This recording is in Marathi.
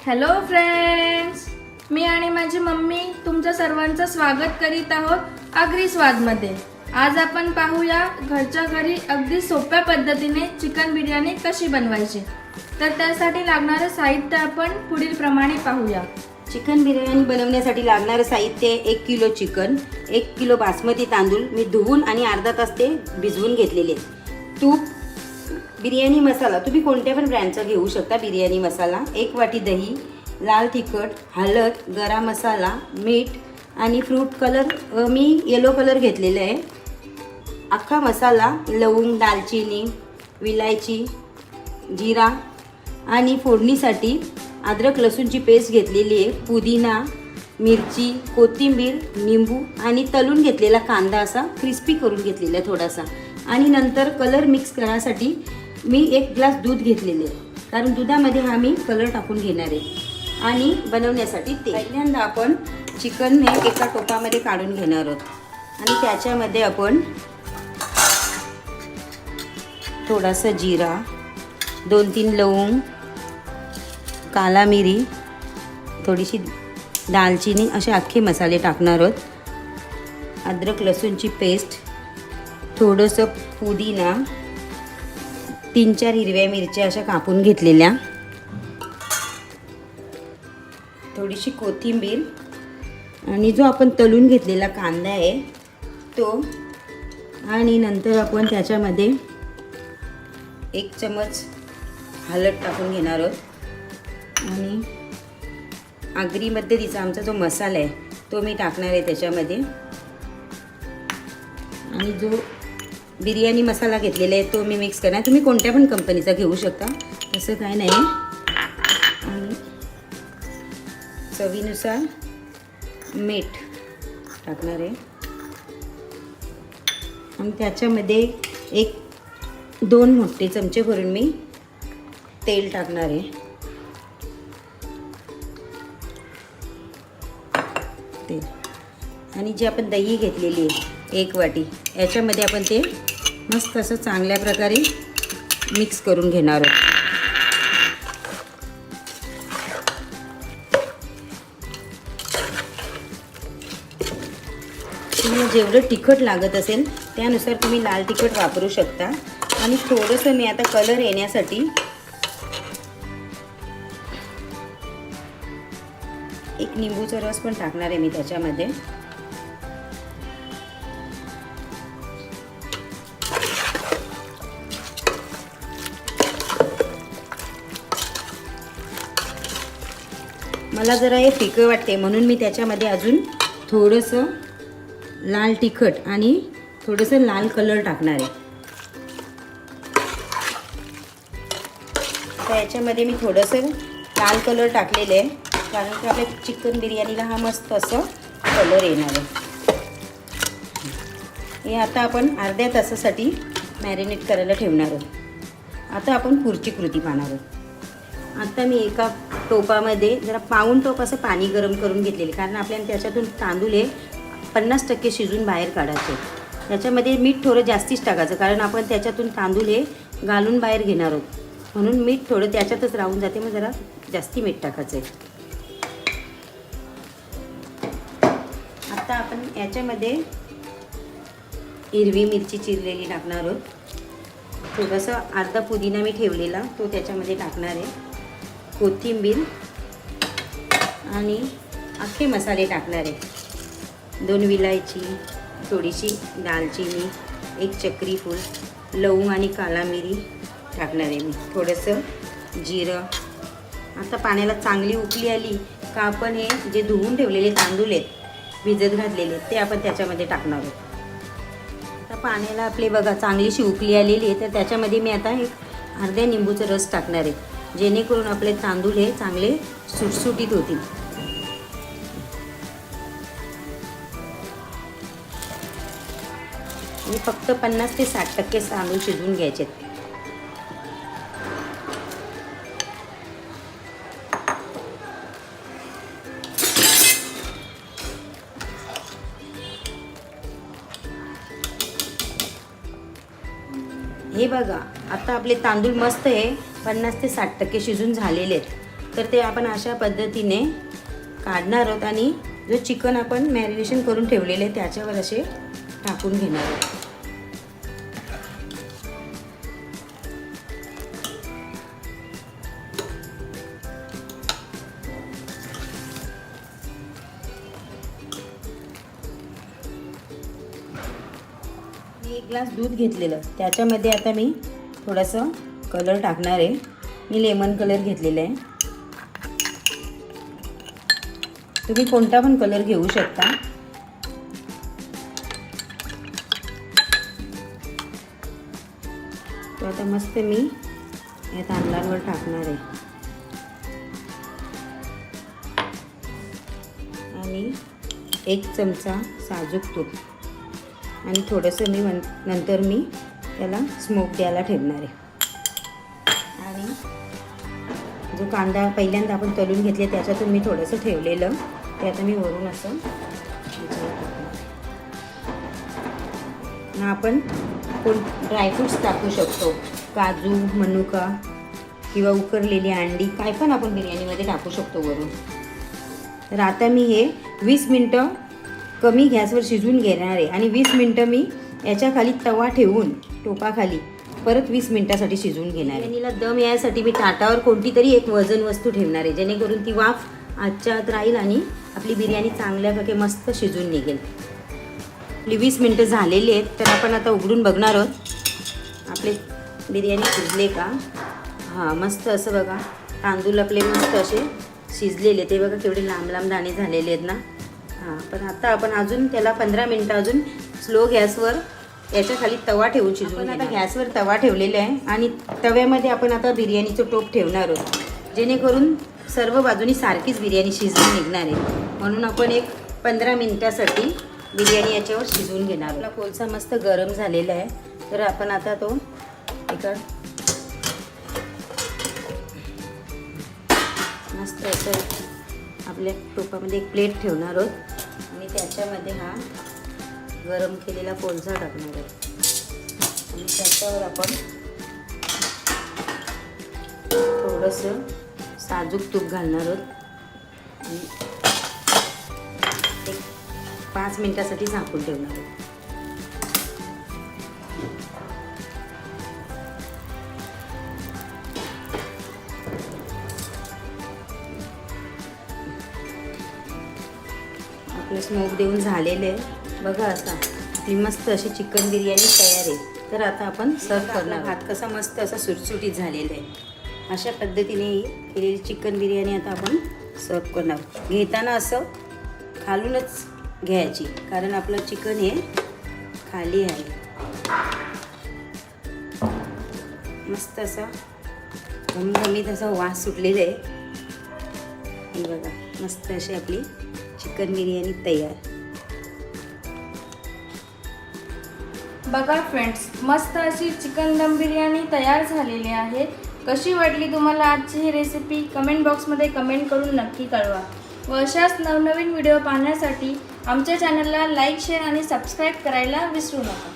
हॅलो फ्रेंड्स, मी आणि माझी मम्मी तुमचं सर्वांचं स्वागत करीत आहोत आगरी स्वादमध्ये। आज आपण पाहूया घरच्या घरी अगदी सोप्या पद्धतीने चिकन बिर्याणी कशी बनवायची। तर त्यासाठी लागणारे साहित्य आपण पुढील प्रमाणे पाहूया। चिकन बिर्याणी बनवण्यासाठी लागणारे साहित्य 1 किलो चिकन, 1 किलो बासमती तांदूळ मी धुवून आणि अर्धा तास ते भिजवून घेतलेले, तूप, बिर्याणी मसाला तुम्ही कोणत्या पण ब्रँडचा घेऊ शकता, बिर्याणी मसाला, 1 वाटी दही, लाल तिखट, हळद, गरम मसाला, मीठ आणि फ्रूट कलर मी येलो कलर घेतलेला आहे, अख्खा मसाला, लवंग, दालचिनी, विलायची, जिरा आणि फोडणीसाठी अद्रक लसूणची पेस्ट घेतलेली आहे, पुदिना, मिरची, कोथिंबीर, निंबू आणि तळून घेतलेला कांदा असा क्रिस्पी करून घेतलेला आहे थोडासा। आणि नंतर कलर मिक्स करण्यासाठी मी 1 ग्लास दूध घेतलेले आहे, कारण दुधामध्ये हा मी कलर टाकून घेणार आहे। आणि बनवण्यासाठी ते पहिल्यांदा आपण चिकन हे एका टोपामध्ये काढून घेणार आहोत आणि त्याच्यामध्ये आपण थोडासा जिरा, 2-3 लवंग, काला मिरी, थोडीशी दालचिनी असे अख्खे मसाले टाकणार आहोत, अद्रक लसूणची पेस्ट, थोडंसं पुदिना, 3-4 हिरव्या मिरच्या अशा कापून घेतलेल्या, थोडीशी कोथिंबीर आणि जो आपण तळून घेतलेला कांदा आहे तो, आणि नंतर आपण त्याच्यामध्ये 1 चमच हळद टाकून घेणार आहोत आणि आगरीमध्ये तिचा आमचा जो मसाला आहे तो मी टाकणार आहे त्याच्यामध्ये। आणि जो बिर्याणी मसाला घेतलेला आहे तो मी मिक्स करणार, तुम्ही कोणत्या पण कंपनीचा घेऊ शकता, तसं काय नाही। आणि चवीनुसार मीठ टाकणार आहे आणि त्याच्यामध्ये 1-2 मोठे चमचे भरून मी तेल टाकणार आहे, तेल। आणि जी आपण दही घेतलेली आहे 1 वाटी, याच्यामध्ये आपण ते मस्त असं चांगल्या प्रकारे मिक्स करून घेणार आहोत। तुम्हाला जेवढं तिखट लागत असेल त्यानुसार तुम्ही लाल तिखट वापरू शकता। आणि थोडंसं मी आता कलर येण्यासाठी 1 निंबूचा रस पण टाकणार आहे मी त्याच्यामध्ये। मला जरा हे फिकं वाटते म्हणून मी त्याच्यामध्ये अजून थोडंसं लाल तिखट आणि थोडंसं लाल कलर टाकणार आहे। तर याच्यामध्ये मी थोडंसं लाल कलर टाकलेलं आहे, कारण की आपल्या चिकन बिर्याणीला हा मस्त असं कलर येणार आहे। हे आता आपण अर्ध्या तासासाठी मॅरिनेट करायला ठेवणार आहोत। आता आपण पुढची कृती पाहणार आहोत। आता मी एका टोपामध्ये जरा पाऊण टोप असं पाणी गरम करून घेतलेले, कारण आपल्याला त्याच्यातून तांदूळ हे 50% शिजून बाहेर काढायचे। त्याच्यामध्ये मीठ थोडं जास्तीच टाकायचं, कारण आपण त्याच्यातून तांदूळ हे घालून बाहेर घेणार आहोत, म्हणून मीठ थोडं त्याच्यातच राहून जाते, मग जरा जास्ती मीठ टाकायचं आहे। आता आपण याच्यामध्ये हिरवी मिरची चिरलेली टाकणार आहोत, थोडासा अर्धा पुदिना मी ठेवलेला तो त्याच्यामध्ये टाकणार आहे, कोथिंबीर आणि अख्खे मसाले टाकणार आहे, 2 विलायची, थोडीशी दालचिनी, 1 चक्री फूल, लवंग आणि काला मिरी टाकणार आहे मी, थोडंसं जिरं। आता पाण्याला चांगली उकळी आली का आपण हे जे धुवून ठेवलेले तांदूळ आहेत भिजत घातलेले ते आपण त्याच्यामध्ये टाकणार आहोत। आता पाण्याला आपले बघा चांगलीशी उकळी आलेली आहे, तर त्याच्यामध्ये मी आता एक अर्ध्या निंबूचा रस टाकणार आहे, जेणेकरून आपले तांदूळ हे चांगले सुटसुटीत होतील। आणि फक्त 50 ते 60% तांदूळ शिजवून घ्यायचे। हे बघा आता आपले तांदूळ मस्त आहे 50 ते 60% शिजून झालेले आहेत। तर ते आपण अशा पद्धतीने काढणार आहोत आणि जो चिकन आपण मॅरिनेशन करून ठेवलेले आहे त्याच्यावर असे टाकून घेणार आहोत. मी 1 ग्लास दूध घेतलेलं, त्याच्यामध्ये आता मी थोडंसं कलर टाकणार आहे. मी लेमन कलर घेतलेला आहे. तुम्ही कोणता पण कलर घेऊ शकता. तो आता मस्त मी या तांदळावर टाकणार आहे आणि 1 चमचा साजूक तूप आणि थोडंसं नंतर मी त्याला स्मोक द्यायला ठेवणार आहे. आणि जो कांदा पहिल्यांदा आपण तळून घेतले त्याच्यातून मी थोडंसं ठेवलेलं ते आता मी वरून असं ना आपण ड्रायफ्रूट्स टाकू शकतो. काजू, मनुका किंवा उकरलेली अंडी काय पण आपण बिर्याणीमध्ये टाकू शकतो वरून. तर आता मी हे 20 मिनटं कमी गॅसवर शिजवून घेणार आहे आणि 20 मिनटं मी याच्या खाली तवा ठेवून टोपाखाली परत 20 मिनटासाठी शिजवून घेणार आहे. बिर्याणीला दम यायसाठी मी ताटावर कोणती तरी एक वजन वस्तू ठेवणार आहे जेणेकरून ती वाफ आजच्या आत राहील आणि आपली बिर्याणी चांगल्यापैकी मस्त शिजून निघेल. आपली 20 मिनटं झालेली आहेत तर आपण आता उघडून बघणार आहोत आपले बिर्याणी शिजले का. हां, मस्त असं बघा तांदूळ आपले मस्त असे शिजलेले, ते बघा केवढे लांब लांब दाणे झालेले आहेत ना. हां, पण आता आपण अजून त्याला 15 मिनटं अजून स्लो गॅसवर याच्या खाली तवा ठेवून शिजवून. आता गॅसवर तवा ठेवलेला आहे आणि तव्यामध्ये आपण आता बिर्याणीचं टोप ठेवणार आहोत जेणेकरून सर्व बाजूनी सारखीच बिर्याणी शिजवून निघणार आहे. म्हणून आपण एक 15 मिनटासाठी बिर्याणी याच्यावर शिजवून घेणार. आपला कोळसा मस्त गरम झालेला आहे तर आपण आता तो एका मस्त असं आपल्या टोपामध्ये एक प्लेट ठेवणार आहोत आणि त्याच्यामध्ये हा गरम केलेला कोळसा टाकणार आहोत आणि त्याच्यावर आपण थोडंसं साजूक तूप घालणार आहोत आणि 5 मिनिटासाठी झाकून ठेवणार आहोत. आपलं स्मोक देऊन झालेलं आहे बघा. असा आपली मस्त अशी चिकन बिर्याणी तयार आहे. तर आता आपण सर्व करणार. भात कसा मस्त असा सुटसुटीत झालेला आहे. अशा पद्धतीने केलेली चिकन बिर्याणी आता आपण सर्व करणार. घेताना असं खालूनच घ्यायची कारण आपलं चिकन हे खाली आहे. मस्त असा घमघमीत असा वास सुटलेला आहे. हे बघा मस्त अशी आपली चिकन बिर्याणी तयार. बघा फ्रेंड्स, मस्त अशी चिकन दम बिर्याणी तयार झालेली आहे. कशी वाटली तुम्हाला आजची ही रेसिपी कमेंट बॉक्समध्ये कमेंट करून नक्की कळवा. व अशाच नवनवीन व्हिडिओ पाहण्यासाठी आमच्या चॅनलला लाईक, शेअर आणि सबस्क्राईब करायला विसरू नका.